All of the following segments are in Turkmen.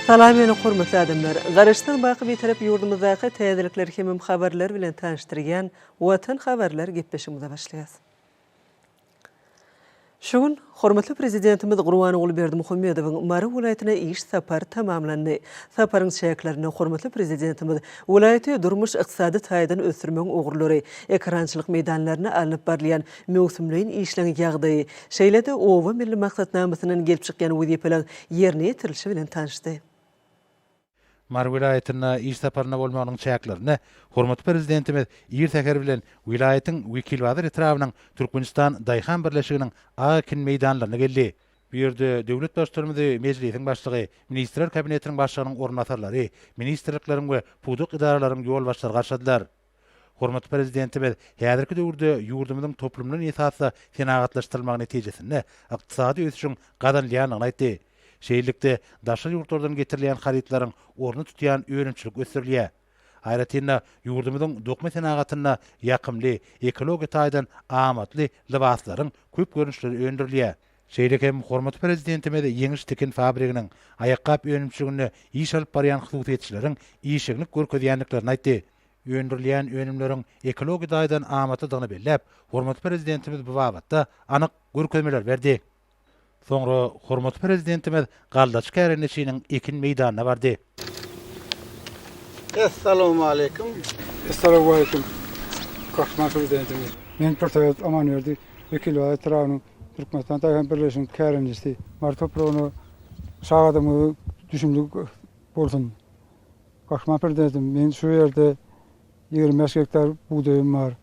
Salam ýene hormatly adamlar. Garaşdan baky bir tarap ýurdumyzdaky täzelikler hemem habarlar bilen tanıştyrýan Watan habarlar gepleşigimize başlaýas. Şuň hormatly prezidentimiz Gurbanuly Berdimuhammedowyň Umary welaýatyna iş sapary tamamlandy. Saparyň şäherlerine hormatly prezidentimiz welaýaty durmuş ykdysady taýdan ösürmek ugurlary, ekrançylyk meýdanlaryna alynıp barlayan mewsumlyň işlerini ýagdaýy, şeýle-de owa milli maksatnamasynyň gelip çykýan wezipeleň ýerine ýetirilişi bilen tanışdy. Umary welaýatyna iş saparyna bolmagynyň çäklerini hormatly prezidentimiz ýer täker bilen welaýatyň wekil wazir etrafynyň Türkmenistan Daýhan birleşiginiň akin meýdanlaryna geldi. Bu ýerde döwlet başçylarymyzy, mejlisiň başlygy, ministrler kabinetiniň başlygynyň ornatyrlary, ministrlikleriň we puduk idaralaryň ýol başçylary garşadylar. Hormatly prezidentimiz häzirki döwürde ýurdumyzyň toplumynyň esasy tenagatlaşdyrylmagy netijesinde ykdysady ösüşiň gadanlýanyny aýtdy. Şeýlelikde daşary ýurtlardan getirilýän haritlaryň orny tutýan öňümçilik ösürilýär. Aýratynda ýurdumyzyň dokma senagatyna ýakymly, ekologik taýdan amatly libaslaryň köp görnüşleri öňdirilýär. Şeýleki hormatly prezidentimiz ýeňiş tekin fabriginiň aýakkap öňümçiligine iş alyp barýan hyzmatçylariň işigini görkezýänliklerini aýtdy. Öňdirilýän önümleriň ekologik taýdan amatlydygyny belläp, hormatly prezidentimiz bu babatda anyk görkezmeler berdi. Soňra hormatly prezidentimiz Galdaç kärenişiniň ekin meýdanyna bardy. Assalamu alaikum. Assalamu alaikum. Kahraman prezidentimiz. Men Portayat Amanýerdi wekil wazir etrafynyň Türkmenistan Daýhan birleşiginiň kärenişi. Mar toprağyny şagadamy düşündik bolsun. Kahraman prezidentim, men şu ýerde 25 hektar buğdayım var.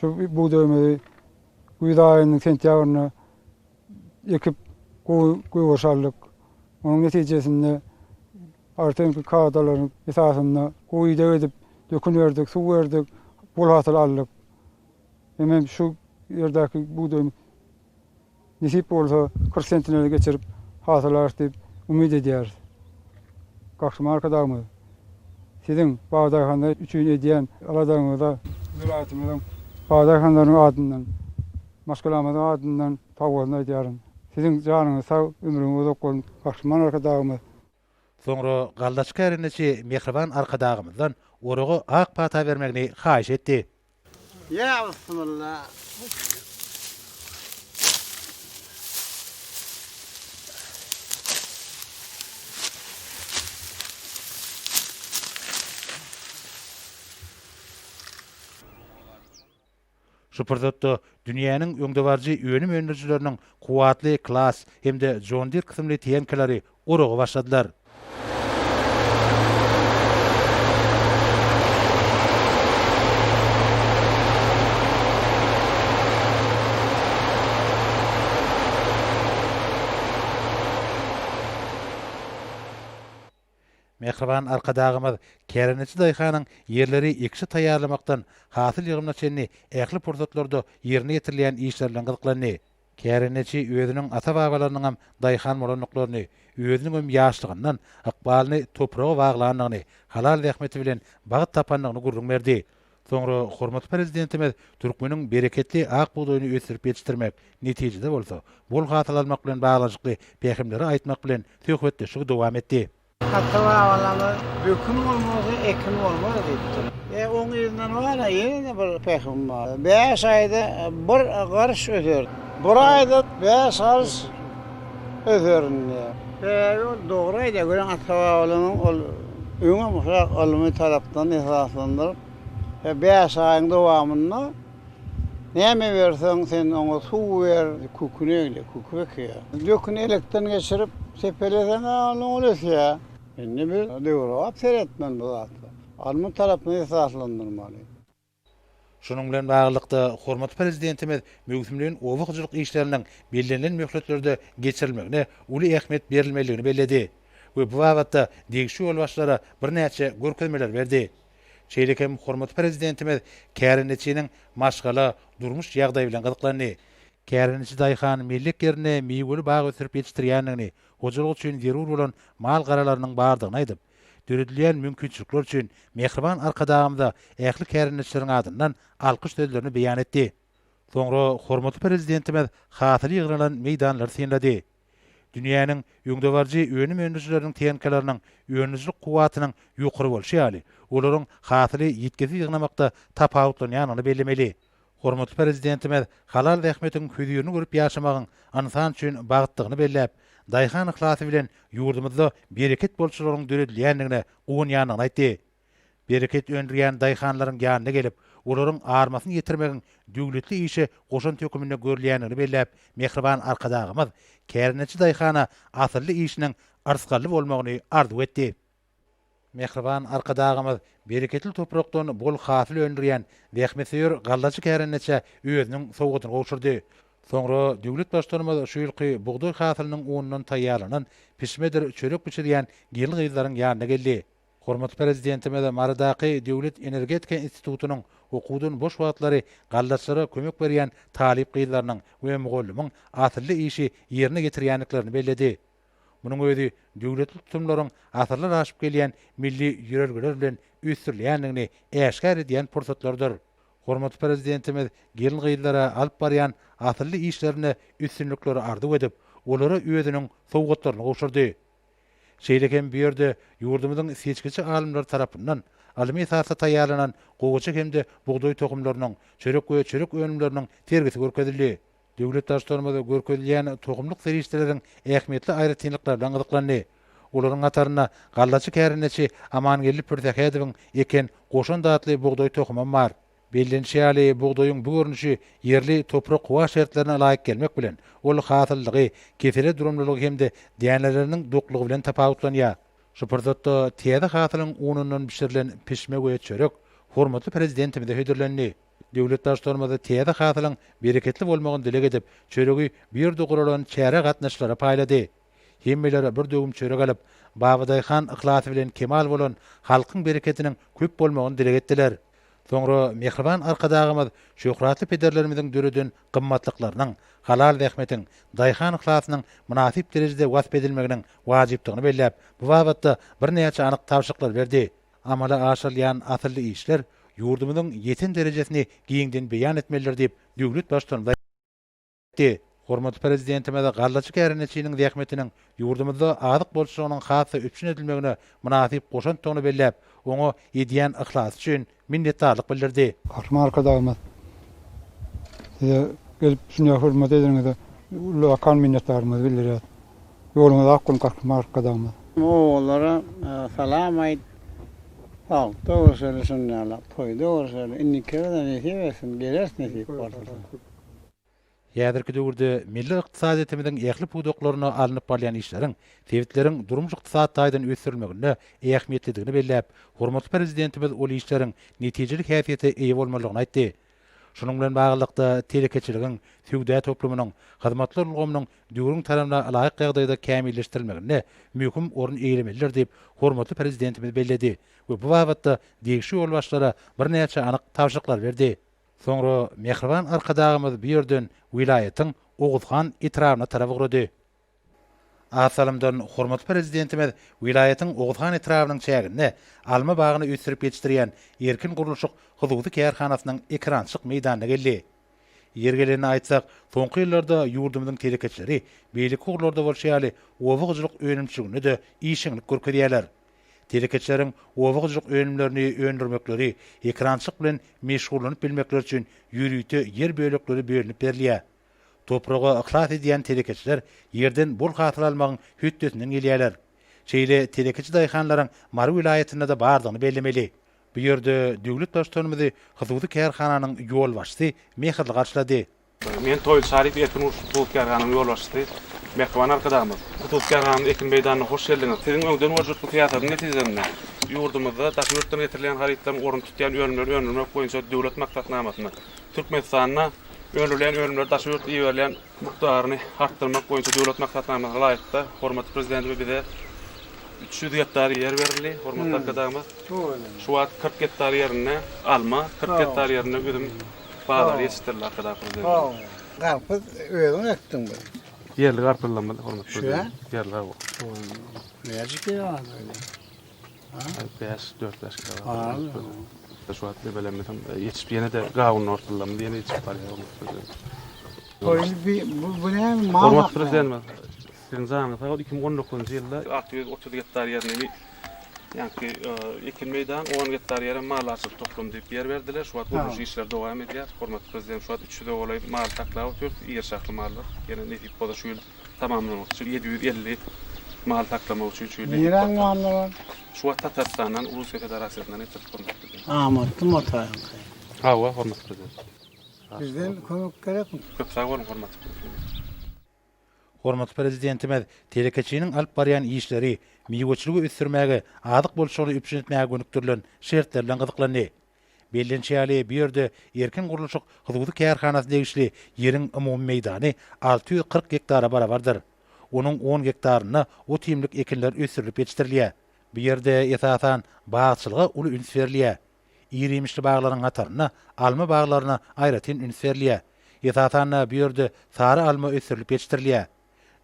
Şu buğdayımı güýdaýynyň sentýabryna ekip goýuşarlyk. Onuň netijesinde artynky kağıdalaryň esasynda goýda edip dökün berdik, suw berdik, bol hasyl aldyk. Hemen şu ýerdäki buğdaýym nisip bolsa 40 sentine geçirip hasyl artyp umyt edýär. Kahraman arkadaşymyz, siziň Bagdaýhanda üçin edýän aladaňyzda welaýatymyzyň Bagdaýhanlaryň adyndan, maşgalamyzyň adyndan tawgalyny edýärin. Siziň janyňyz sag, ömrüňiz okul, Kahraman arkadaşymyz. Soňra Galdaç kärenişi Mehriban arkadagymyzdan oragy ak pata bermegini haýyş etdi. Ya bismillah. Şu pırzatda dünýäniň öňdebarjy öňüm öňürçileriniň kuwatly klas hemde John Deere kysymly teýenkeleri oragy başladylar. Mehriban arkadagymyz Kärenişi Daýhanyň ýerleri ekşi taýýarlamakdan hasyl ýygymna çenni ähli pursatlarda ýerine ýetirilýän işler bilen gyzyklandy. Kärenişi özüniň ata-babalarynyň hem Daýhan molanlyklaryny, özüniň hem ýaşlygyndan ykbalyny topraga baglanyny, halal rahmeti bilen bagyt tapanlygyny gurrun berdi. Soňra hormatly prezidentimiz Türkmeniň bereketli ak buğdaýyny ösürip ýetişdirmek, netijede bolsa, bol hasyl almak bilen baglanyşykly peýgamberleri aýtmak bilen töhbetleşigi dowam etdi. Hatta olanlar dökün olmagy, ekin olmagy diýipdir. Oň ýerinden wara ýene bir peýgamber. 5 aýda bir garş öder. Bir aýda 5 garş öderni. Ýol dogry aýda gören hatta olanyň ol öňe muhrak almy tarapdan esaslandyryp 5 aýyň dowamynda näme berseň sen oňa suw ber, kükünegle, küküke. Dökün elekden geçirip sepelesen alňy ne bir döwür apseretmen bu zatda. Almy tarapyny esaslandyrmaly. Şunun bilen baglykda hormatly prezidentimiz mewsumlyň owakjylyk işleriniň bellenlen möhletlerde geçirilmegine uly ähmiýet berilmeligini belledi. We bu wagtda degişi ýol başlara bir näçe görkezmeler berdi. Şeýlekem hormatly prezidentimiz Kärenişiniň maşgala durmuş ýagdaýy bilen gyzyklandy. Kärenişi Daýhan millik ýerine meýweli bag ösürip ýetişdirýändigini, hojalyk üçin zerur bolan mal garalarynyň bardygyny aýdyp, döredilýän mümkinçilikler üçin Mehriban arkadagymyza ähli kärenişleriň adyndan alkyş sözlerini beýan etdi. Soňra hormatly prezidentimiz hasyl ýygrylan meýdanlary senledi. Dünýäniň öňdebarjy önüm öndüjileriniň teňkelerini önüjlük kuwatynyň ýokary bolşy ýaly. Olaryň hatyly ýetgisi ýygnamakda tapawutlanýanyny bellemeli. Hormatly prezidentimiz halal rahmetiň köýdüýüni görüp ýaşamagyň ansan üçin bagtdygyny belläp, daýhan ihlasy bilen ýurdumyzda bereket bolşularyň döredilýändigine ugunýanyny aýtdy. Bereket öndürýän daýhanlaryň ýanyna gelip, olaryň armasyny ýetirmegiň döwletli işe goşan tökümine görülýänini belläp, mehriban arkadagymyz Kärineçi daýhana asyrly işiniň arsgally bolmagyny arzu etdi. Mehriban arkadagymyz bereketli toprakdan bol hasyl öndürýän Dähmeseýür gallaçy Kärineçe özüniň sowgatyny gowşurdy. Soňra döwlet başlarymyz şu ýylky bugdoý hasylynyň uňundan taýýarlanan pişmedir çörek biçirýän gyrly gyzlaryň ýanyna geldi. Hormatly prezidentimiz Maradaky Döwlet Energetika Institutunyň okudun boş wagtlary gallaçlara kömek berýän talip gyzlarynyň we mugallimyň asyrly işi ýerine getirýänliklerini belledi. Munyň özi döwletli tutumlaryň asyrlar aşyp gelýän milli ýörelgeler bilen üstürlýänligini äşkär edýän pursatlardyr. Hormatly prezidentimiz gelin gyzlara alyp barýan asyrly işlerini üstünlikleri arzu edip, olary özüniň sowgatlaryna gowşurdy. Şeýlekem bir ýerde ýurdumyzyň seçkiçi alimler tarapyndan alimy esasda taýýarlanan gowaçy hemde bugdoý tohumlarynyň çörek we çörek önümleriniň tergisi görkezildi. Döwlet başlarymyz görkezilýän tohumlyk serişdeleriň ähmiýetli aýratynlyklarydan gyzyklandy. Olaryň gataryna gallaçy Kärineçi Amangelli Pürsähädewiň eken goşan datly bugdoý tohumam bar. Bellenşýäli bugdoýyň bu görnüşi yerli toprak howa şertlerine laýyk gelmek bilen ol hasyllygy, kesele durumlylygy hemde däneleriniň doklugy bilen tapawutlanýar. Şu pursatda täze hasylyň unundan pişirilen pişme we çörek hormatly prezidentimize hödürlendi. Döwlet başlarymyz täze hasylyň bereketli bolmagyny dilek edip, çöregi bir doguralan çäre gatnaşlara paýlady. Hemmeleri bir döwüm çörek alyp, Babadyhan ihlasy bilen kemal bolan halkyň bereketiniň köp bolmagyny dilek etdiler. Soňra mehriban arkadagymyz şöhratly pederlerimiziň döredin gymmatlyklarynyň, halal rahmetiň, daýhan ihlasynyň munasip derejede wasp edilmeginiň wajypdygyny belläp, bu babatda bir näçe anyk tawşyklar berdi. Amala aşyrylýan asyrly işler ýurdumyzyň ýeten derejesini giňden beýan etmelidir diýip döwlet başçylygy aýtdy. Hormatly prezidentimiz gallaçy Kärineçiniň rahmetiniň ýurdumyzda azyk bolşugynyň hasy üçin edilmegine munasip goşan tonu belläp, oňa edýän ihlas üçin minnetdarlyk bildirdi. Arma arkadagymyz. Size gelip şuňa hürmet ederiňizde ulkan minnetdarlygymy bildirýär. Ýolumyza akkun arma arkadagymyz. Oğullara salam aýt. Sağ ol, doğru söylesin ya. Toy doğru söyle. İnni kereden nesibesin, gelersin nesip vardır. Ýa-da döwürde milli ykdysadiyetimiziň ähli pudoklaryna alınıp barýan işleriň, sewitleriň durmuş ykdysat taýdan ösürilmegine ähmiýetlidigini belläp, hormatly prezidentimiz ol işleriň netijelik häsiýete eýe bolmalygyny aýtdy. Şunun bilen baglykda telekeçiligiň, söwda toplumynyň, hyzmatlar ulgamynyň döwrüň tarapyna laýyk ýagdaýda kämilleşdirilmegine möhüm orun eýlemelidir diýip hormatly prezidentimiz belledi we bu babatda degişi ýol başlara bir näçe anyk tawşyklar berdi. Soňra mehriban arkadagymyz bir ýerden wilayatyň Oguzhan etrawyna tarap gurdy. Asalymdan hormatly prezidentimiz wilayatyň Oguzhan etrawynyň çäginde alma bagyny ösürip ýetişdirýän erkin gurulşyk huzuzy kärhanasynyň ekrançyk meýdanyna geldi. Ýergelerine aýtsak, soňky ýyllarda ýurdumyzyň telekeçleri beýlik hugurlarda bolşýaly owagyjylyk önümçigini de işiňlik görkezýärler. Telekeçleriň owagyjylyk önümlerini öndürmekleri, ekrançyk bilen meşgullanyp bilmekleri üçin ýürüýte ýer bölekleri berilip berilýär. Topraga ihlas edýän telekeçler ýerden bol hasyl almagyň hüddetinden gelýärler. Şeýle telekeçi daýhanlaryň Mary vilayatyna da bardygyny bellemeli. Bu ýerde döwlet başçylygymyzy Hyzygy Kärhananyň ýol başçysy mehirli garşylady. Men Toýl Şaryp Erkin Hyzygy Kärhananyň ýol başçysy mehriban arkadagymyz. Hyzygy Kärhananyň ekin meýdanyna hoş geldiňiz. Siziň öňden wajyply teatrdyň netijesinde ýurdumyzda daşmyrtdan getirilýän haritlaryň orun tutýan önümleri öndürmek boýunça döwlet maksatnamasyny Türkmenistanyna öndürilen önümler daşmyrt iýerlen mukdaryny artdyrmak boýunça döwlet maksatnamasyna laýykda hormatly prezidentimiz bize 300 hektar yer berildi. Hormatly arkadagymyz. Şu wagt 40 hektar ýerine alma, 40 hektar ýerine üzüm bağlar ýetişdirdi arkadagymyz. Garpyz özüň ekdiň bu. Yerli garpylanmaly hormatly prezident. Yerli bu. Näçe ýa öyle. 5-4 yaşında var. Şu wagt belemesem ýetişip ýene de gawyny ortalandy ýene ýetişip barýar. Toýl bu näme Hormatly prezident. Birinci anı ta 2019-njy ýylda 630 hektar ýerine ýa-ni ekin meýdan 10 hektar ýere mal açyp toplum diýip ýer berdiler. Şu wagt bu işler dowam edýär. Hormatly prezident şu wagt 3 de bolay mal taklap ötürt, ýer şahly mallar. Ýene netip boda şu ýyl tamamlanmak üçin 750 mal taklamak üçin Niran mallar. şu wagt Tatarstandan, Russiýa Federasiýasyndan etip hormatly. Amatly motaýan. Hawa hormatly prezident. Bizden kömek gerekmi? Köp sag bolun hormatly prezident. Hormatly prezidentimiz telekeçiniň alyp barýan işleri, miýeçiligi üstürmäge, adyk bolşuny üpşinetmäge gönükdirilen şertler bilen gyzyklandy. Bellençäli bir ýerde erkin gurulşyk hyzby kärhanasy degişli ýeriň umumy meýdany 640 hektara barabardyr. Onuň 10 hektaryny o timlik ekinler ösürilip yetiştirilýär. Bir ýerde esasan bagçylyga uly üns berilýär. İrimişli bağlaryň gataryna alma bağlaryna aýratyn üns berilýär. Esasan bir ýerde sary alma ösürilip yetiştirilýär.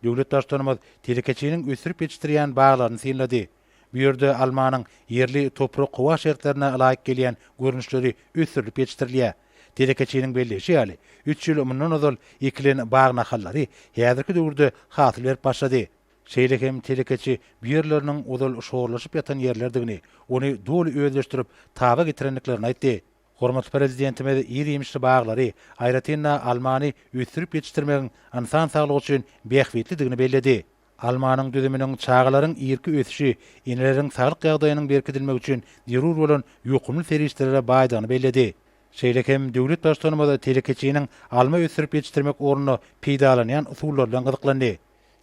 Döwlet başçymyz telekeçiniň ösürip yetiştirýän bağlaryny synlady. Bu ýerde almanyň yerli toprak gowa şertlerine laýyk gelýän görnüşleri ösürilip yetiştirilýär. Telekeçiniň belleşi ýaly 3 ýyl mundan ozal ekilen bağ nahallary häzirki döwürde hasyl berip başlady. Şeýlekem telekeçi bu ýerleriniň ozal şoğurlaşyp ýatan ýerlerdigini, ony doly özleşdirip taba getirenliklerini aýtdy. Hormatly prezidentimiz ýeri-ýemişli baglary, aýratynda almany ösürip ýetişdirmegiň insan saglygy üçin beýhwetlidigini belledi. Almanyň düzüminiň çağalaryň ýerki ösüşi, ineleriň saglyk ýagdaýynyň berkidilmegi üçin zerur bolan ýokumly serişlere baýdygyny belledi. Şeýlekem döwlet başçymyz telekeçiniň alma ösürip ýetişdirmek ornuny peýdalanýan usullary bilen gyzyklandy.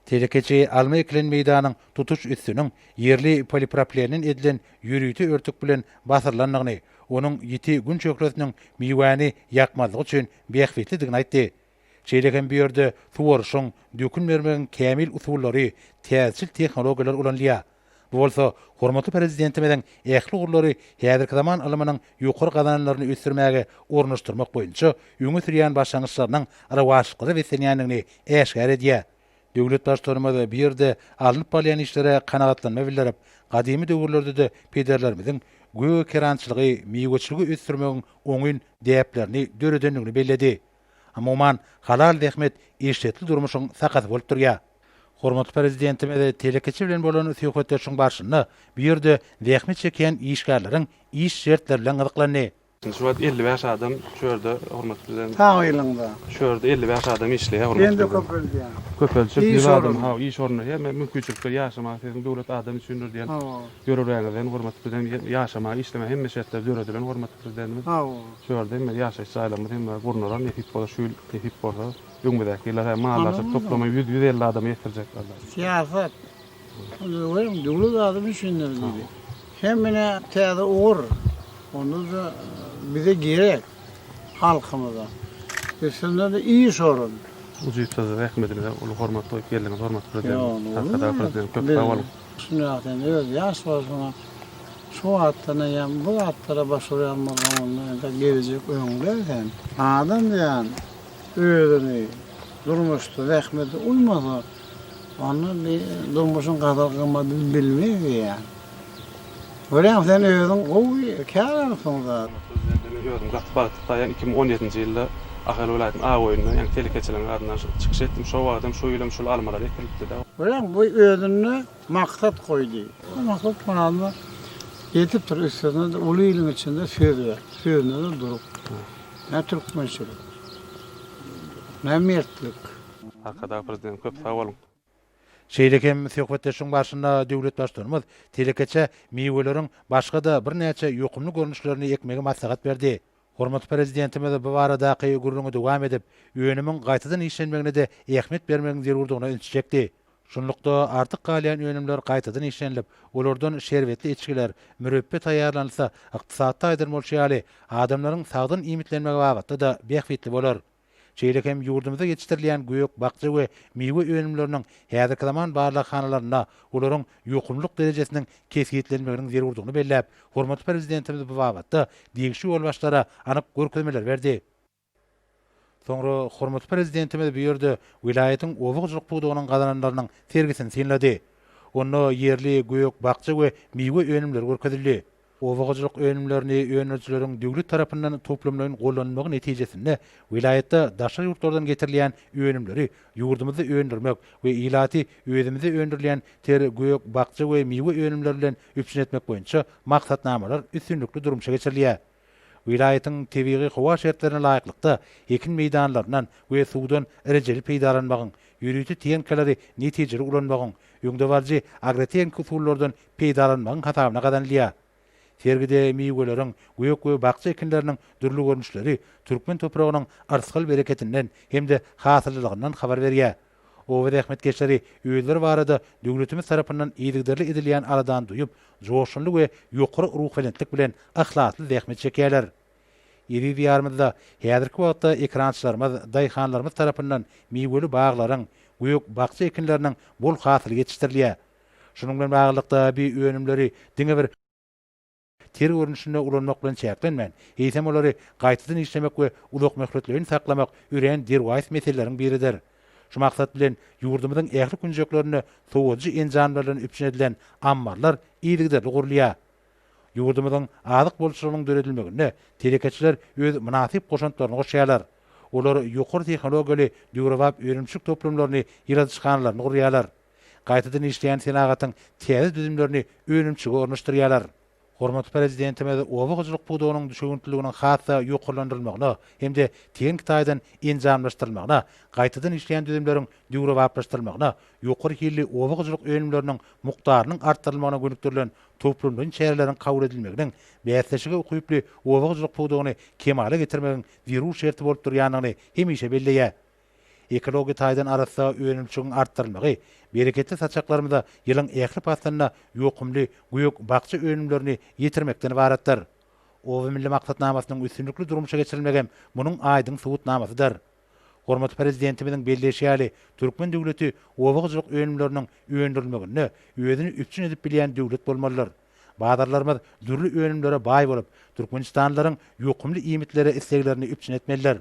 Telekeçi alma ekilen meýdanyň tutuş üstüniň yerli poliproplenin edilen ýürüýti örtük bilen basyrlandygyny, onuň ýiti gün çökresiniň miwani ýakmazlygy üçin beýhwetlidigini aýtdy. Şeýlekem bir ýerde suwaryşyň, dökün bermegiň kämil usullary, täzil tehnologiýalar ulanýar. Bu bolsa hormatly prezidentimiziň ähli gurlary häzirki zaman alymynyň ýokary gazanlaryny ösürmäge ornaşdyrmak boýunça öňe sürýän başlangyçlarynyň rawaşlygy we senýänligini eşgär edýär. Döwlet başçymyz bir ýerde alınıp balyan işlere kanagatlanma bildirip, gadymy döwürlerde de pederlerimiziň göw kerançylygy, miýeçiligi ösürmegiň oňyn däplerini döredenligini belledi. Amman halal rehmet işletli durmuşyň sakat bolup durýar. Hormatly prezidentimiz telekeçi bilen bolan söhbetleriniň başynda bir ýerde rehmet çeken işgärleriň iş şertleri bilen gyzyklandy. Şu wagt 55 adam şöyle hormatly prezident. Ta ýylynda. Şöyle 55 adam işleýär hormatly. Ende prezident. köpeldi. Köpelçik İş bir adam orunu. ha iş ornu hem mümkinçilikler ýaşamak için döwlet adam üçindir diýen görürlerden hormatly prezident ýaşama işleme hem şertler döredilen hormatly prezidentimiz. Şöyle hem ýaşaş saýlamy hem gurnuran netip bola şu netip bola ýöňmedäkiler hem mallar toplama 150 adam ýetirjekler. Siýasat. Döwlet adam üçindir diýdi. Hemmine täze ugur. Onu da bize gerek halkımıza. Üstünde de iyi sorun. Ucuytda rahmetine ulu hormat toyup geldiňiz hormatly prezident. Hakda prezident köp Biz- sag bolun. Şunu zaten öz yaş var sonra şu attana yan bu attara başvuramadan ondan da gelecek öňlerden. Adam diýen özüni durmuşdy, rahmeti uymasa onu bir durmuşun kadar kıymadığını bilmiyor ya. Öyle sen özün gowy kârarsın da. Gördüm gatbatyda ýa 2017-nji ýylda Ahal welaýatynyň Agoýunyna ýa telekeçilerin ardyna çykyş etdim. Şo wagtym şu ýylym şu almalar ekilipdi de. Öyle bu özüne maksat koydu. O maksat manada yetip dur üstüne de ulu ýylyň içinde söz ver. Sözüne de durup. Ne türkmençilik. Ne mertlik. Hakda prezident köp sag bolun. Şeýlekem söhbetleriniň başynda döwlet başçymyz telekeçe miweleriň başga da bir näçe ýokumly görnüşlerini ekmege maslahat berdi. Hormatly prezidentimiz bu baradaky guruluny dowam edip, öňümiň gaýtadan işlenmegine de ähmiýet bermegiň zerurdygyna ünsçekdi. Şunlukda artık galyan önümler gaýtadan işlenilip, olardan şerbetli içkiler, mürebbet taýýarlansa, ykdysatda aýdyrmaly adamlaryň sagdan imitlenmegi wagtda da beýhwetli bolar. Şeýlekem ýurdumyzda ýetiştirilýän göýök, bakça we miwe önümleriniň häzirki zaman barlakhanalarına olaryň ýokumluk derejesiniň kesgitlenmeginiň zerurdygyny belläp, hormatly prezidentimiz bu wagtda diýişi ýolbaşlara anyk görkezmeler berdi. Soňra hormatly prezidentimiz bu ýerde wilayatyň owukjylyk budugynyň gazananlarynyň sergisini synlady. Onu yerli göýök, bakça we miwe önümler görkezildi. Owagyjylyk önümlerini öňürçileriň döwlet tarapyndan toplamlaryň gollanmagy netijesinde vilayetde daşa ýurtlardan getirilýän önümleri ýurdumyzda öndürmek we ilaty özümizde öndürilýän ter göýek bakça we miwe önümleri bilen üpsün etmek boýunça maksatnamalar üstünlükli durumşa geçirilýär. Vilayetin tebiği hava şertlerine layıklıkta ekin meydanlarından ve sudan ereceli peydalanmağın, yürüyücü tiyenkeleri neticeli ulanmağın, yüngdevarcı agretiyen kusurlardan peydalanmağın hatabına kadanlıya. Sergide meyvelerin, göyök ve bakça ekinlerinin dürlü görünüşleri Türkmen toprağının arskal bereketinden hem de hasıllılığından haber veriyor. O ve rahmetkeşleri üyeler varada döwletimiz tarapyndan iýdigderli edilýän aradan duyup, joşunly we ýokary ruh belentlik bilen ahlakly zähmet çekýärler. Iri diýarymyzda häzirki wagtda ekrançylarymyz, daýhanlarymyz tarapyndan miweli baglaryň, göyök bakça ekinleriniň bol hasyly ýetişdirilýär. Şunuň bilen baglykda bir önümleri diňe bir ter görünüşinde ulanmak bilen çäklenmän. Eýsem olary gaýtadan işlemek we ulak möhretlerini saklamak üren derwaýs meseleleriň biridir. Şu maksat bilen ýurdumyzyň ähli günjeklerini sowadyjy enjamlaryny üpsün edilen ammarlar iýdigderli gurulýar. Ýurdumyzyň azyk bolşulygynyň döredilmegine telekeçiler öz münasip goşantlaryny goşýarlar. Olar ýokary tehnologiýaly döwrewap öňümçük toplamlaryny ýaratyşganlaryny gurýarlar. Gaýtadan işleýän senagatyň täze düzümlerini öňümçüge ornaşdyrýarlar. Hormatly prezidentimiz owagyjylyk buğdawnyň düşügünçiliginiň hassa ýokarlandyrylmagyna hem-de teň taýdan enjamlaşdyrylmagyna, gaýtadan işleýän düzümleriň döwrewaplaşdyrylmagyna, ýokary hilli owagyjylyk önümleriniň mukdarynyň artdyrylmagyna gönükdirilen toplumlaryň çäreleriň kabul edilmeginiň bäsleşige ukyply owagyjylyk buğdawyny kemale getirmegiň zerur şerti bolup durýanyny hemişe belleýär. Ekologi taýdan arasda önümçügiň artdyrylmagy, bereketli saçaklarymyzda ýylyň ähli pastanna ýokumly göyök bakça önümlerini ýetirmekden ibaratdyr. O milli maksatnamasynyň üstünlükli durumşa geçirilmegem munyň aýdyň subutnamasydyr. Hormatly prezidentimiziň belleşýäli Türkmen döwleti owagyjylyk önümleriniň öndürilmegine özüni üpsün edip bilýän döwlet bolmalydyr. Badarlarymyz dürli önümlere baý bolup, Türkmenistanlaryň ýokumly iýmitleri isleglerini üpsün etmeliler.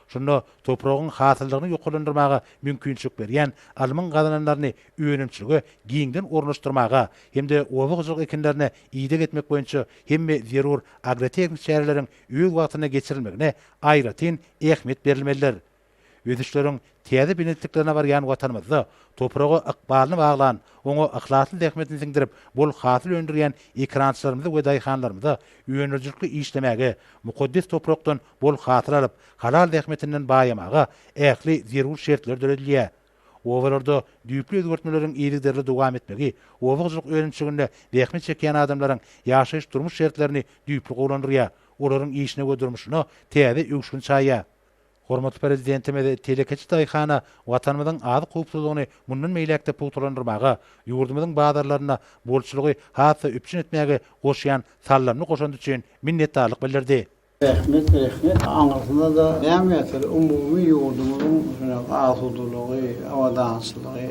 Şunda toprağın hasıllygyny ýokalandyrmaga mümkinçilik berýän alymyň gazananlaryny öňümçüligi giňden ornaşdyrmaga hem-de owagyjylyk ekinlerine iýdek etmek boýunça hemme zerur agrotexnik çäreleriň öz wagtyna geçirilmegine aýratyn ähmiýet berilmeliler. Özüşleriň täze benetliklerine barýan watanymyzda toprağa ykbalyny baglan, oňa ahlakly zähmetini siňdirip, bol hasyl öndürýän ekrançylarymyzy we daýhanlarymyzy öňürjükli işlemäge, mukaddes toprakdan bol hasyl alyp, halal zähmetinden baýamaga ähli zerur şertler döredilýär. Owalarda düýpli özgertmeleriň iýdigderli dowam etmegi, owagyjylyk öňümçüginde zähmet çekýän adamlaryň ýaşaýyş durmuş şertlerini düýpli gowlandyrýar. Olaryň işine we durmuşyna täze öňüşgün çaýýar. Hormatly prezidentimiz telekeçi daýhana watanymyzyň azyk howpsuzlygyny mundan meýlekde putulandyrmaga, ýurdumyzyň badarlaryna bolçulugy hassa üpsün etmäge goşýan sallarny goşandy üçin minnetdarlyk bildirdi. Rahmet. Anlatında da nämedir umumy ýurdumyzyň azudylygy, awadanslygy,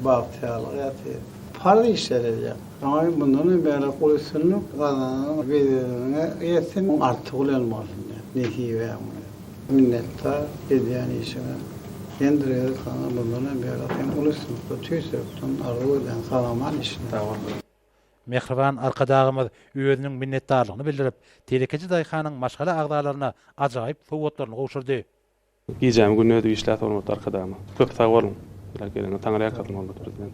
bagtyalygy, farly işler edýär. Ama bundan bäri goýsunlyk gazanyň beýlerine ýetsin artyk bolanmasyn. Nehiwe minnettar edýän işime. Endire kana bundan bäri sen ulusmyzda tüýsükden argydan salaman işine. Mehriban arkadagymyz özüniň minnetdarlygyny bildirip, telekeçi daýhanyň maşgala agdalaryna ajaýyp sowatlaryny gowşurdy. Gijäm günüňde işlät bolmady arkadagyma. Köp sag bolun. Gelene taňra ýakatyn boldy prezident.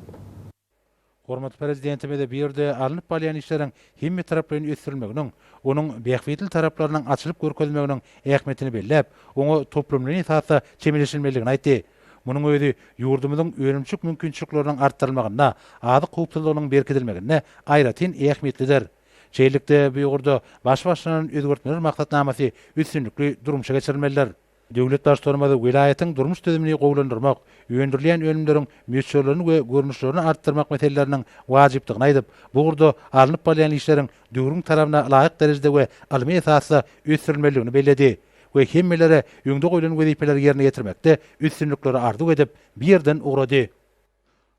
Hormatly prezidentimiz de birde alınıp balyan işleriň hemme taraplaryny ösdirilmeginiň, onuň beýhwetli taraplarynyň açylyp görkezilmeginiň ähmiýetini bellep, oňa toplamlaryň esasy çemeleşilmeligini aýtdy. Munyň özi ýurdumyzyň öňümçük mümkinçilikleriniň artdyrylmagyna, azyk howpsuzlygynyň berkidilmegine aýratyn ähmiýetlidir. Çeýlikde bu ýurda baş-başynyň özgertmeler maksatnamasy üstünlükli durumşa geçirilmeliler. Döwlet başlarymyz vilayetiň durmuş düzümini gowlandyrmak, öndürilýän önümleriň meşgullerini we görnüşlerini artdyrmak meselelerini wajypdygyny aýdyp, bu gurda alınıp balyan işleriň döwrüň tarapyna laýyk derejede we almy esasy ösdirilmeligini belledi we hemmelere ýöňde goýulan wezipeleri ýerine ýetirmekde üstünlikleri arzuw edip bir ýerden ugrady.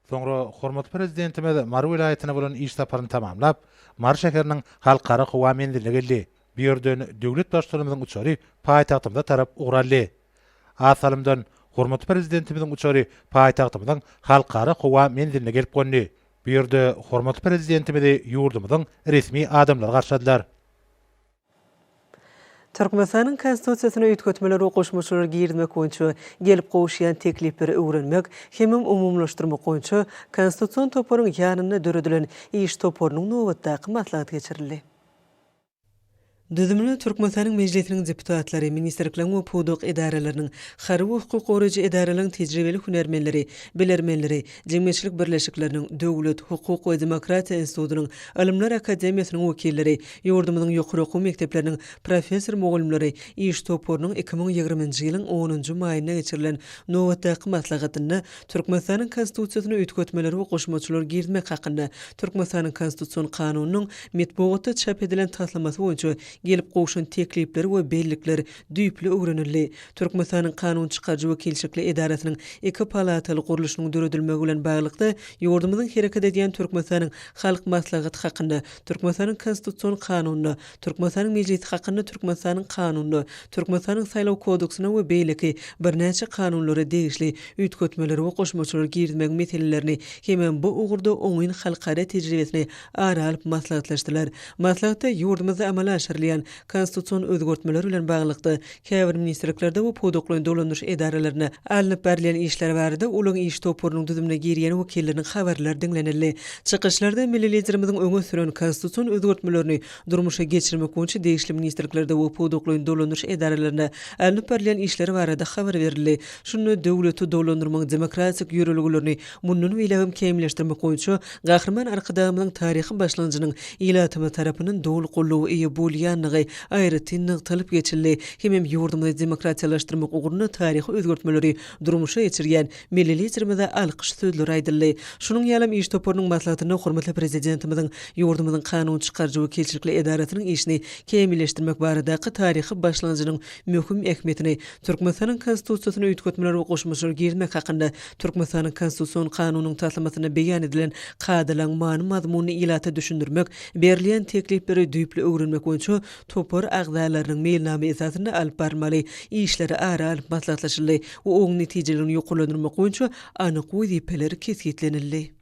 Soňra hormatly prezidentimiz Mary vilayetyne bolan iş saparyny tamamlap, Mary şäheriniň halkara howa menziline geldi. Bir ýerden döwlet başlarymyzyň uçary paýtagtymyza tarap ugraldy. Asalymdan hormatly prezidentimizin uçary paýtagtymyzyň halkara howa menziline gelip goňdy. Bir ýerde hormatly prezidentimizi ýurdumyzyň resmi adamlar garşadylar. Türkmenistan'ın konstitusiýasyna öýtgetmeleri goşmaçylar girmek boýunça gelip gowuşýan teklipleri öwrenmek hemem umumlaşdyrmak boýunça konstitusiýon toporyň ýanyna döredilen iş toporynyň nowatdaky maslahat geçirildi. Düzümlü Türkmenistanyň mejlisiniň deputatlary, ministrlikleriň we puduk edareleriniň, harby hukuk goraýjy edareleriň tejribeli hunermenleri, bilermenleri, jemgyýetçilik birleşikleriniň, döwlet, hukuk we demokratiýa institutynyň, Alimler Akademiýasynyň wekilleri, ýurdumyzyň ýokary okuw mekdepleriniň professor mugallimleri iş toporynyň 2020-nji ýylyň 10-njy maýyna geçirilen nowatdaky maslahatyny Türkmenistanyň konstitusiýasyna öýtgetmeleri we goşmaçylar girmek hakynda Türkmenistanyň konstitusiýon kanunynyň metbuatda çap edilen taslamasy boýunça gelip gowuşan teklipleri we bellikleri düýpli öwrenildi. Türkmenistanyň kanun çykarjy wekilçilikli edarasiniň 2 palataly guruluşynyň döredilmegi bilen baglykda ýurdumyzyň hereket edýän Türkmenistanyň halk maslahaty hakynda, Türkmenistanyň konstitusiýon kanunyna, Türkmenistanyň mejlisi hakynda Türkmenistanyň kanunyna, Türkmenistanyň saýlaw kodeksine we beýleki birnäçe kanunlara degişli öýtgetmeleri we goşmaçylar girmek meselelerini hemem bu ugurda oňyň halkara tejribesini ara alyp maslahatlaşdylar. Maslahatda ýurdumyzda amala aşyrylan konstitusiýon özgertmeleri bilen baglykda käbir ministrliklerde we puduklaryň dolandyryş edarelerine alınıp berilen işler barada olaň iş toporynyň düzümine girýän wekilleriniň habarlary dinlenildi. Çykyşlarda milli liderimiziň öňe süren konstitusiýon özgertmelerini durmuşa geçirmek boýunça degişli ministrliklerde we puduklaryň dolandyryş edarelerine alınıp berilen işler barada habar berildi. Şunu döwleti dolandyrmaň demokratik ýöreliglerini mundan weýlegim kemleşdirmek boýunça gahrman arkadamyň taryhy başlanjynyň ilatymy tarapynyň dowul gollawy eýe bolýanlygy aýrytyny talyp geçildi. Hemem ýurdumyzy demokratiýalaşdyrmak ugruny taryhy özgertmeleri durmuşa geçirýän milli liderimize alkyş sözleri aýdyldy. Şunuň ýalam iş toporynyň maslahatyny hormatly prezidentimiziň ýurdumyzyň kanun çykarjy wekilçilikli edaratynyň işini kemleşdirmek baradaky taryhy başlanjynyň möhüm ähmiýetini Türkmenistanyň konstitusiýasyna öýtgetmeleri we goşmaçylar girmek hakynda Türkmenistanyň konstitusiýon kanunynyň taslamasyna beýan edilen kadalan many mazmuny ilata düşündirmek, berilýän teklipleri düýpli öwrenmek boýunça topor agzalarynyň mailname esasyna alyp barmaly işleri ara alyp maslahatlaşyldy we oň netijelerini ýokalandyrmak boýunça anyk wezipeleri kesgitlenildi.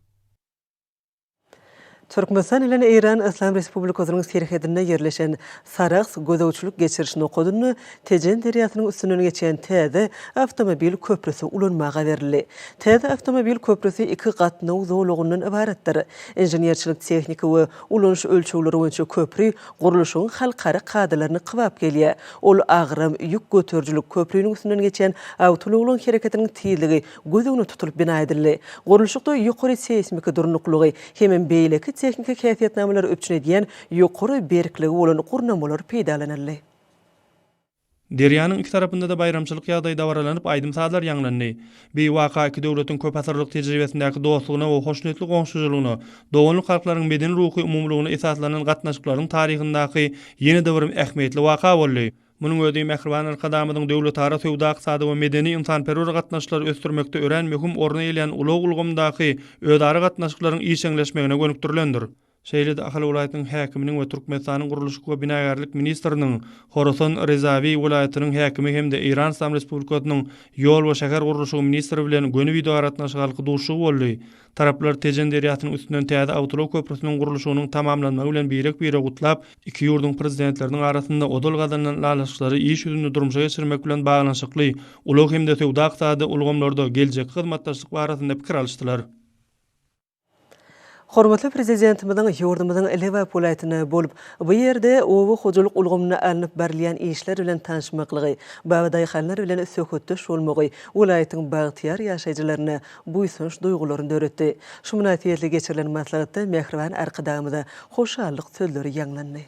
Türkmenistan ile İran Islam Respublikasynyň serhedinde yerleşen Saraks gözewçilik geçirişini okudyny Tejen deriýasynyň üstünden geçen täze avtomobil köprüsü ulanmaga berildi. Täze avtomobil köprüsü 2 gatnaw zowlugyndan ibaretdir. Inženýerçilik tehnika we ulanyş ölçegleri boýunça köprü guruluşynyň halkara kadalaryny kybap gelýär. Ol agram ýük götürjülük köprüniň üstünden geçen awtoluglaryň hereketiniň tiýligi gözüňe tutulup bina edildi. Guruluşykda ýokary seismik durnuklugy hemem beýleki teknik käfiýetnameler öpçün edýän ýokary berkligi bolan gurnamalar peýdalanyldy. Derýanyň iki tarapynda da bayramçylyk ýagdaýy dawaralanyp aýdym saatlar ýanglandy. Bir waka iki döwletiň köp asyrlyk tejribesindäki dostlugyna we hoşnutly goňşuçylygyna, dowamly halklaryň beden ruhy umumlygyna esaslanan gatnaşyklaryň taryhyndaky ýeni döwrüm ähmiýetli waka boldy. Munyň özi Mehriban Arkadamyzyň döwletara sowda aqsady we medeni insan-perwer gatnaşyklary ösdürmekde ören möhüm orny elän ulag ulgamdaky ödary gatnaşyklaryň iýçeňleşmegine gönükdirilendir. Şeýle-de Ahal welaýatynyň häkiminiň we Türkmenistanyň guruluşy we binaýarlyk ministriniň Horasan Rezawi welaýatynyň häkimi hemde İran Islam Respublikasynyň ýol we şäher guruluşy ministri bilen göni video aratnaşygalyk duşugy boldy. Taraplar Tejen deriýasynyň üstünden täze awtolog köprüsiniň guruluşynyň tamamlanmagy bilen birek-bire gutlap, iki ýurdun prezidentleriniň arasynda odol gazalanan lalaşyklary iş ýüzünde durmuşa geçirmek bilen baglanşykly ulug hemde sowda aqsady ulgamlarda geljek hyzmatdaşlyk barasynda pikir alýşdylar. Hormatly prezidentimiziň ýurdumyzyň Elewap welaýatyna bolup, bu ýerde owy hojalyk ulgamyna alınıp berilýän işler bilen tanışmaklygy, bagdaý hallar bilen söhbetdeş bolmagy welaýatyň bagtyar ýaşaýjylaryna buýsunç duýgularyny öğretdi. Şu münasibetli geçirilen maslahatda Mehriban Arkadamyza hoşallyk sözleri ýanglandy.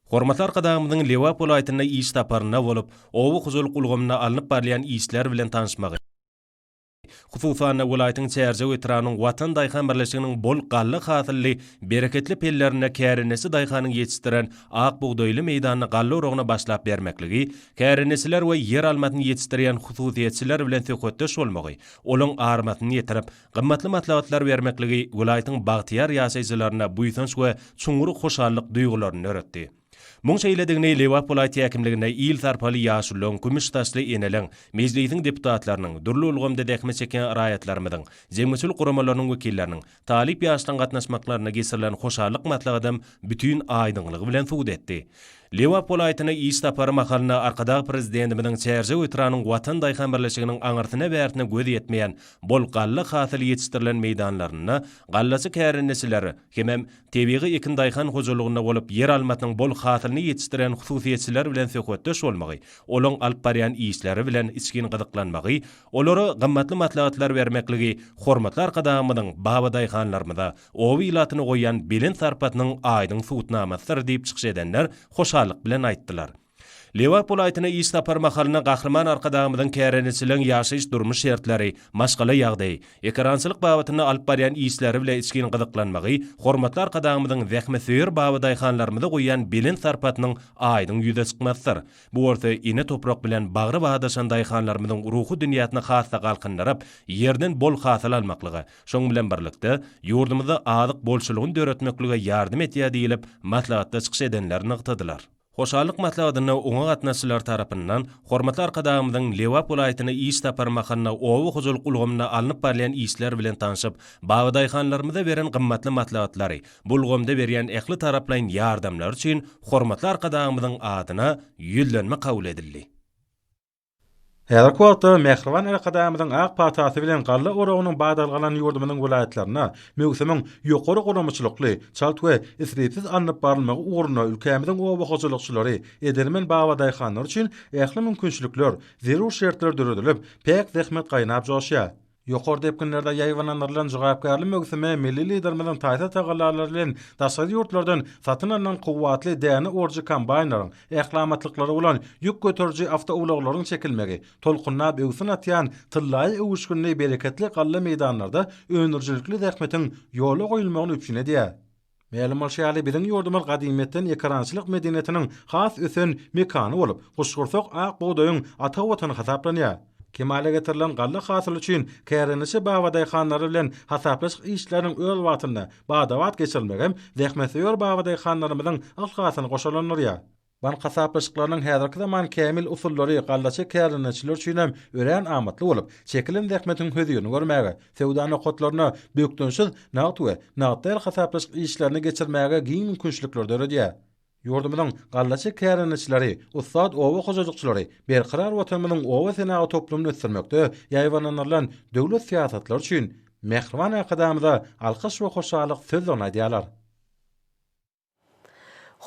Hormatly arkadamyzyň Elewap welaýatyna iş taparyna bolup, owy hojalyk ulgamyna alınıp berilýän işler bilen tanışmagy, hususan welaýatyň çärje wetranyň Watan Daýhan birleşiginiň bol gally hasylly bereketli pellerine kärenesi daýhanyň ýetişdiren ak buğdaýly meýdanyny gally uruguna başlap bermekligi, kärenesiler we yer almatyny ýetişdirýän hususiýetçiler bilen söhbetdeş bolmagy, olaň armatyny ýetirip, gymmatly matlabatlar bermekligi welaýatyň bagtyar ýaşaýjylaryna buýsunç we çuňury hoşallyk duýgularyny öğretdi. Muň şeýledigine Elewap welaýaty häkimligine ýyl sarpaly ýaşulyň kümüş taşly eneliň mejlisiň deputatlarynyň durly ulgamda däkme çeken raýatlarymyň, jemgyýetçilik guramalarynyň wekilleriniň talip ýaşlan gatnaşmaklaryna geçirilen hoşallyk matlagydym bütün aýdyňlygy bilen suwd etdi. Lewap welaýatyna iş tapary mahalına arkadagy prezidentimiň çärje ötranyň Watan Daýhan birleşiginiň aňyrtyna bärtine göz ýetmeýän bol galla hasyl ýetişdirilen meýdanlaryna gallaçy kärenesileri hemem tebiği ekin daýhan hojalygyna bolup yer almatynyň bol hasylyny ýetişdiren hususiýetçiler bilen söhbetdeş bolmagy, olaň alyp barýan işleri bilen içkin gyzyklanmagy, olary gymmatly matlahatlar bermekligi, hormatlar kadamynyň Baba Daýhanlarymyza o ilatyny goýan bilen sarpatynyň aýdyň suwtnamasydyr diýip çykyş edenler hoşallyk bilen aýtdylar. Lewap welaýatyna iş tapar mahalyna gahryman arkadamyň kärenesilen ýaşaýyş durmuş şertleri, maşgala ýagdaý, ekrançylyk babatyny alyp barýan işleri bilen içkin gyzyklanmagy, hormatlar kadamyň zähmetseýer Baba Daýhanlarymyza goýan bilen sarpatynyň aýdyň ýüze çykmasydyr. Bu orta ine toprak bilen bagry badaşan daýhanlarymyň ruhy dünýäsine hassa galkynlaryp, ýerden bol hasyl almaklygy, şoň bilen birlikde ýurdumyzda azyk bolşulygyny döretmeklige ýardym etýär diýilip, maslahatda çykyş edenler nykdydylar. Hoşallyk matlahadyna oňa gatnaşylar tarapyndan hormatly arkadamyň Lewap welaýatyna iş tapar mahalına owy huzurlyk ulgamyna alınıp barýan işler bilen tanışyp, Baba Daýhanlarymyza beren gymmatly matlahatlary, bulgamda berýän ähli taraplaryň ýardamlary üçin hormatly arkadamyň adyna ýüllenme kabul edildi. Häzirki wagtda Mehriban arkadamyň ak patasy bilen galla oragynyň badalgalan ýurdumynyň welaýatlaryna mögsümiň ýokary goramçylykly, çalt we isrepsiz alınıp barylmagy uğruna ülkemiziň owa hojulukçylary edelmen Baba Daýhanlar üçin ähli mümkinçilikler, zerur şertler döredilip, pek zähmet gaýnap joşýar. Ýokarda epkinlerde ýaýwananlaryň jogapkarly mögsüme milli liderleriň taýta tagallarly bilen daşary ýurtlardan satyn alynan kuwwatly däni orji kombaýnlaryň ählamatlyklary bolan ýük götürji awtoulaglaryň çekilmegi, tolkunlap öwsün atýan tyllaý öwüşgünli bereketli galla meýdanlarda önürjilikli zähmetiň ýoly goýulmagyny üçin edýär. Ma'lum bolşaly biziň ýurdumyz gadymetden ekrançylyk medeniyetiniň has ösen mekany bolup, guşgursak ak boğdaýyň ata watany hasaplanýar. Kemale getirilen galla hasyly üçin kärenesi Baba Daýhanlary bilen hasaplaşyk işleriň öl watyna badawat geçirilmegem zähmetseýer Baba Daýhanlarymyzyň alhasyny goşalanýar. Ban hasaplaşyklarynyň häzirki zaman kämil usullary gallaçy kärenesiler üçin hem ören amatly bolup, çekilen zähmetiň hödüýüni görmäge, sewda nokatlaryna bökdünsiz nagt we nagtdal hasaplaşyk işlerini geçirmäge giň mümkinçilikler döredýär. Ýurdumynyň gallaçy kärenesileri, ussat owa hojajykçylary berqarar watanymynyň owa senagy toplumyny ösdürmekde ýaýwanlanýan döwlet siýasatlary üçin Mehriban akadamyda alkyş we hoşallyk söz onadýarlar.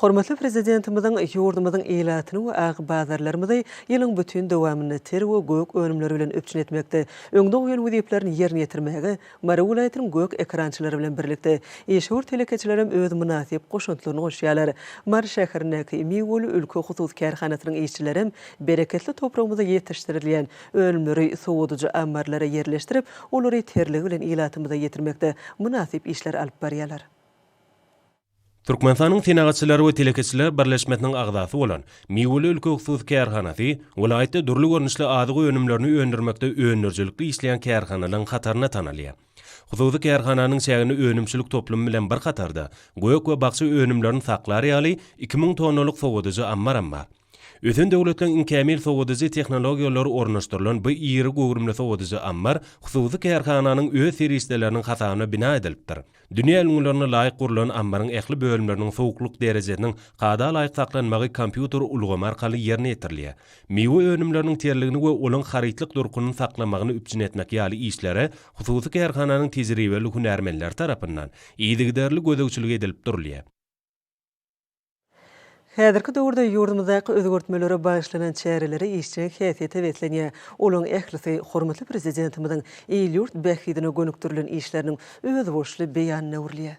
Hormatly prezidentimizin ýurdumyzyň elatyny we agy bazarlarymyzy ýylyň bütün dowamyny ter we gök önümleri bilen öpçün etmekde, öňde goýan weziplerini ýerine ýetirmege Mara welaýatynyň gök ekrançylary bilen birlikde eşhur telekeçilerim öz münasip goşuntlaryny goşýarlar. Mara şäherindäki Miwol ülke husus kärhanatynyň işçilerim bereketli topragymyza ýetişdirilýän önümleri sowudyjy ambarlara ýerleşdirip, olary terligi bilen elatymyza ýetirmekde münasip işler alyp barýarlar. Türkmenistanyň senagatçylary we telekeçiler birleşmesiniň agdasy bolan Miwol ülke husus kärhanasy welaýatda durly görnüşli adygy önümlerini öndürmekde önürjilikli işleýän kärhanalaryň hataryna tanalýar. Hususy kärhananyň şägini önümçilik toplumy bilen bir katarda goýak we bakçy önümlerini saklar ýaly 2000 tonnalyk sowudyjy ammar. Ötün döwletleriň inkämil sowudyjy tehnologiýalary ornaşdyrylan bu ýeri gowrumly sowudyjy ammar hususy kärhananyň öz serwisleriniň hasabyna bina edilipdir. Dünýä ýyňlaryna laýyk gurulan ammaryň ähli bölümleriniň sowukluk derejesiniň gada laýyk saklanmagy kompýuter ulgamy arkaly ýerine ýetirilýär. Miwe önümleriniň terligini we olaň harytlyk durkunyny saklamagyny üpçün etmek ýaly işlere hususy kärhananyň tejribeli hünärmenler tarapyndan ýygyderli gödөгçilik edilip durilýar. Häzirki döwürde ýurdumyzdaky özgörtmelere başlanan çäreleri işçi häsiýete wetlenýär. Olaň ählisi hormatly prezidentimiziň ýurt bähidine gönüktirilen işleriniň öz boşly beýanyna urilýar.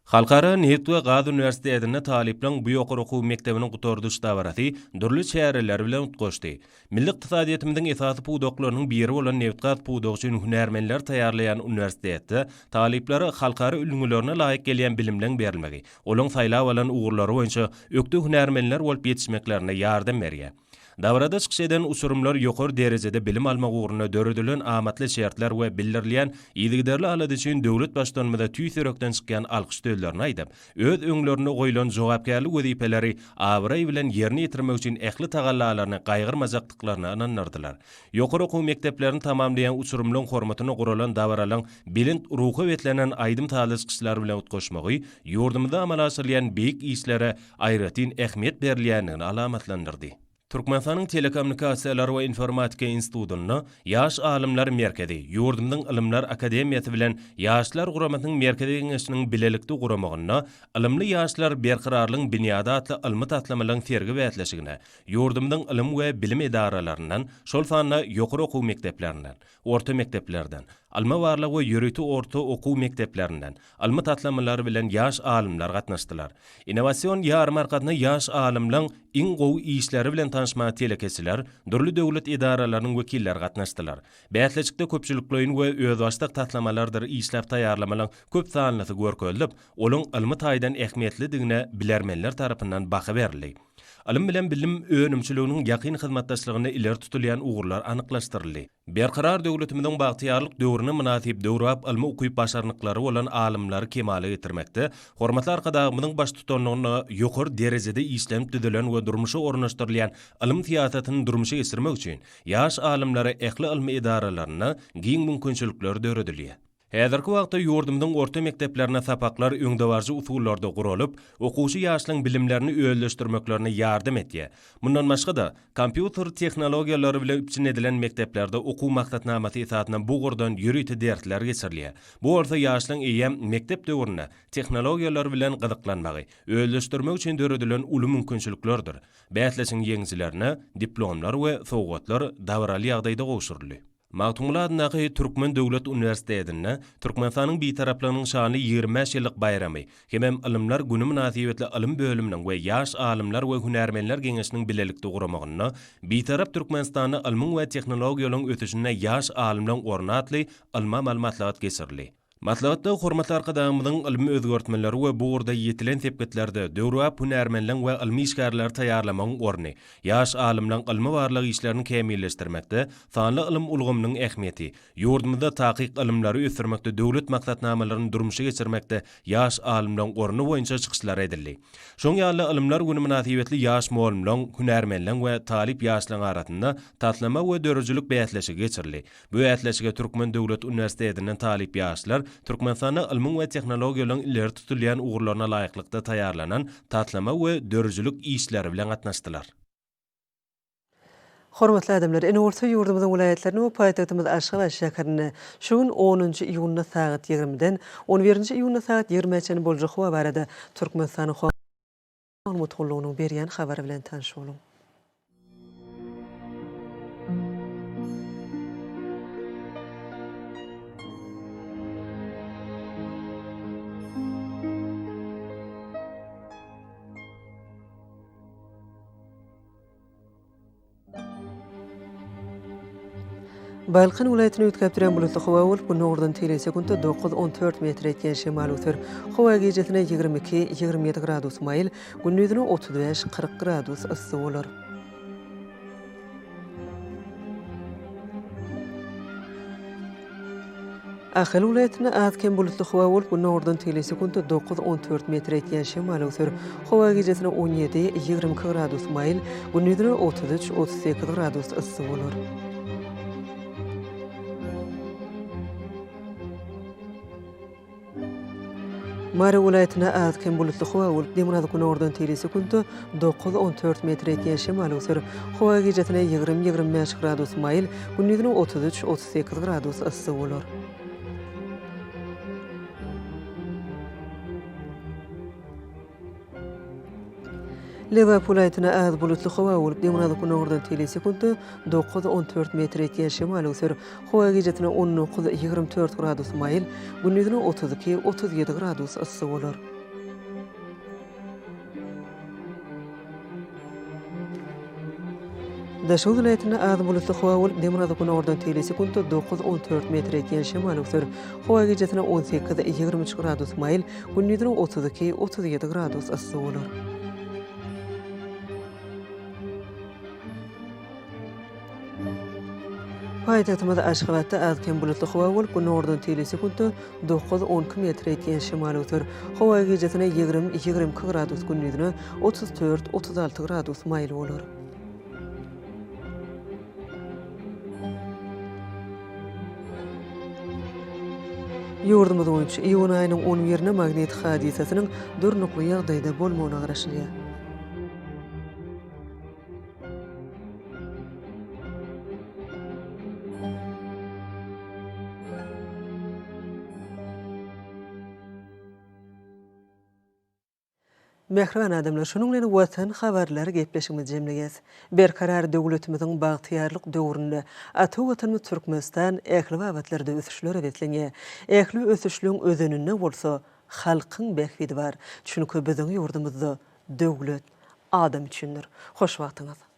Halkara Neft we Gaz Üniversitetine talipleriň bu ýokary okuw mektebiniň gutorduş dawarasy durly çäreler bilen utgaşdy. Milli ykdysadyýetimiziň esasy puwdoklarynyň biri bolan neft gaz puwdogy üçin hünärmenler taýýarlaýan üniversitetde talipleri halkara ülgülerine laýyk gelýän bilimleň berilmegi, olaň saýlap alan ugurlary boýunça ökde hünärmenler bolup ýetişmeklerine ýardam berýär. Davrada çykyş eden usurumlar ýokary derejede bilim almak uğruna döredilen amatly şertler we bildirilýän ýygyderli alady üçin döwlet başlanmada tüýserekden çykýan alkyş döwlerini aýdap, öz öňlerine goýulan jogapkärlik wezipeleri awray bilen ýerine ýetirmek üçin ähli tagallalaryny gaýgyrmajakdyklaryny ananlardylar. Ýokary okuw mekdeplerini tamamlayan usurumlaryň hormatyna guralan dawralaryň bilint ruhy betlenen aýdym taly çykyşlary bilen utgaşmagy ýurdumyzda amal asyrlayan beýik işlere aýratyn ähmiýet berilýänini alamatlandyrdy. Türkmenistanyň Telekommunikasiýalar we Informatika institutyny ýaş alimler merkezi, ýurdumyň ilimler akademiýasy bilen ýaşlar guramatynyň merkezi giňeşiniň bilelikli guramagyna, ilimli ýaşlar berqararlygyň bünyada atly ilmi tatlamalaryň tergi wätleşigine, ýurdumyň ilim we bilim edaralarynyň, şol sanly ýokary okuw mekdeplerinden, orta mekteplerden, alma warlyg we ýörüti orta okuw mekdeplerinden, ilmi tatlamalary bilen ýaş alimler gatnaşdylar. Innowasiýon ýarmarkadyna ýaş alimlaryň iň gowy işleri bilen tanışmagy telekesiler, dürli döwlet edaralarynyň wekilleri gatnaşdylar. Bätleçikde köpçüliklerin we özbaşlyk tatlamalardyr işläp taýýarlamalaryň köp sanlysy görkezilip, olaň ilmi taýdan ähmiýetlidigine bilermenler tarapyndan baha berildi. Ilim bilen bilim önümçülüğünün yakın hizmetdaşlığını ileri tutulayan uğurlar anıklaştırıldı. Berqarar döwletimiziň bagtyarlyk döwrüne münasip döwrap ilmi okuyup başarnyklary bolan alimlary kemale getirmekde, hormatly arkadaşymyzyň baş tutanlygyny ýokary derejede işlenip düzelen we durmuşy ornaşdyrylýan ilim siýasatyny durmuşa geçirmek üçin ýaş alimlary ähli ilmi edaralaryna giň mümkinçilikler döredilýär. Häzirki wagtda ýurdumyň orta mekteplerine sapaklar öňdewarjy usullarda guralyp, okuwçy ýaşlaryň bilimlerini öýleşdirmeklerine ýardam etdi. Mundan başga da kompýuter tehnologiýalary bilen üpçün edilen mekteplerde okuw maksatnamasy esatyna bu gurdan ýürüti dersler geçirilýär. Bu orta ýaşlaryň eýem mektep döwrüne tehnologiýalar bilen gyzyklanmagy, öýleşdirmek üçin döredilen uly mümkinçiliklerdir. Bätleşiň ýeňjilerine diplomlar we sowgatlar dawraly ýagdaýda gowşuruldy. Magtumladynaky Türkmen Döwlet Uniwersitetine Türkmenistanyň bitaraplygynyň şany 25 ýyllyk bayramy, hemem ilimler güni münasibetli ilim bölüminiň we ýaş alimler we hünärmenler geňeşiniň bilelikde guramagyna, bitarap Türkmenistany ilmiň we tehnologiýalaryň ötüşine ýaş alimlaryň ornatly ilma maglumatlar geçirildi. Matlagatda hormatly arkadaşymyzyň ilmi özgörtmeleri we bu urda ýetilen tepkitlerde döwrap hünärmenliň we ilmi işgärler taýýarlamagyň orny, ýaş alimlaryň ilmi barlygy işlerini kämilleşdirmekde, sanly ilim ulgamynyň ähmiýeti, ýurdumyzda takyk ilimleri ösürmekde, döwlet maksatnamalaryny durmuşa geçirmekde ýaş alimlaryň orny boýunça çykyşlar edildi. Şoň ýaly ilimler güni münasibetli ýaş muallimlaryň, hünärmenliň we talip ýaşlaryň arasynda tatlama we dörüjülük bätleşigi geçirildi. Bu bätleşige Türkmen Döwlet Uniwersitetiniň talip ýaşlar Türkmenistana ilmiň we tehnologiýalaryň ileri tutulýan ugurlaryna laýyklykda taýýarlanan tatlama we dörüjülük işleri bilen gatnaşdylar. Hormatly adamlar, ene orta ýurdumyzyň vilayetlerini we paýtagtymyz Aşgabat şäherine şuň 10-njy iýunyna saat 20-den 11-nji iýunyna saat 20-çe boljak howa barada Türkmenistanyň mutlugynyň berýän habary bilen tanış boluň. Balqan vilayetini ötkäp duran bulutly howa bolup, bu nurdan telesekundda 9-14 metr etken şemal ötür. Howa gecesine 22-27 gradus mayıl, gündüzüne 35-40 gradus ıssy bolar. Ahal vilayetine azken bulutly howa bolup, bu nurdan telesekundda 9-14 metr etken şemal ötür. Howa gecesine 17-22 gradus mayıl, gündüzüne 33-38 gradus ıssy bolar. Mara vilayetine azken bulutly howa bolup, demirazy günordan telesekundda 9-14 metr etken şemal ötür. Howa gecesine 20-25 gradus mayıl, gündüzüne 33-38 gradus ıssy bolar. Lewap vilayetine az bulutly howa bolup, demirazy günordan telesekundda 9-14 metr etken şemal ötür. Howa gecesine 19-24 gradus mayıl, gündüzüne 32-37 gradus ıssy bolar. Daşol vilayetine az bulutly howa bolup, demirazy günordan telesekundda 9-14 metr etken şemal ötür. Howa gecesine 18-23 gradus mayıl, gündüzüne 32-37 gradus ıssy bolar. Paytahtymyz Aşgabatda azken bulutly hawa bolup, nordun telesi kuntu 9-12 metr etýän şymal ötür. Hawa gecesine 20-22 gradus gündüzüne 34-36 gradus maýly bolar. Ýurdumyz boýunça iýun aýynyň 10-ýerine magnetik hadisesiniň durnukly ýagdaýda bolmagyna garaşylýar. Mehriban adamlar, şunun bilen watan habarlary gepleşigimiz jemleýäs. Berkarar döwletimiziň bagtyýarlyk döwründe ata watanymyz Türkmenistan ähli wabatlarda ösüşler edetlenýär. Ähli ösüşlüň özüninde bolsa halkyň behwidi bar. Çünki biziň ýurdumyzda döwlet adam üçindir. Hoş wagtyňyz.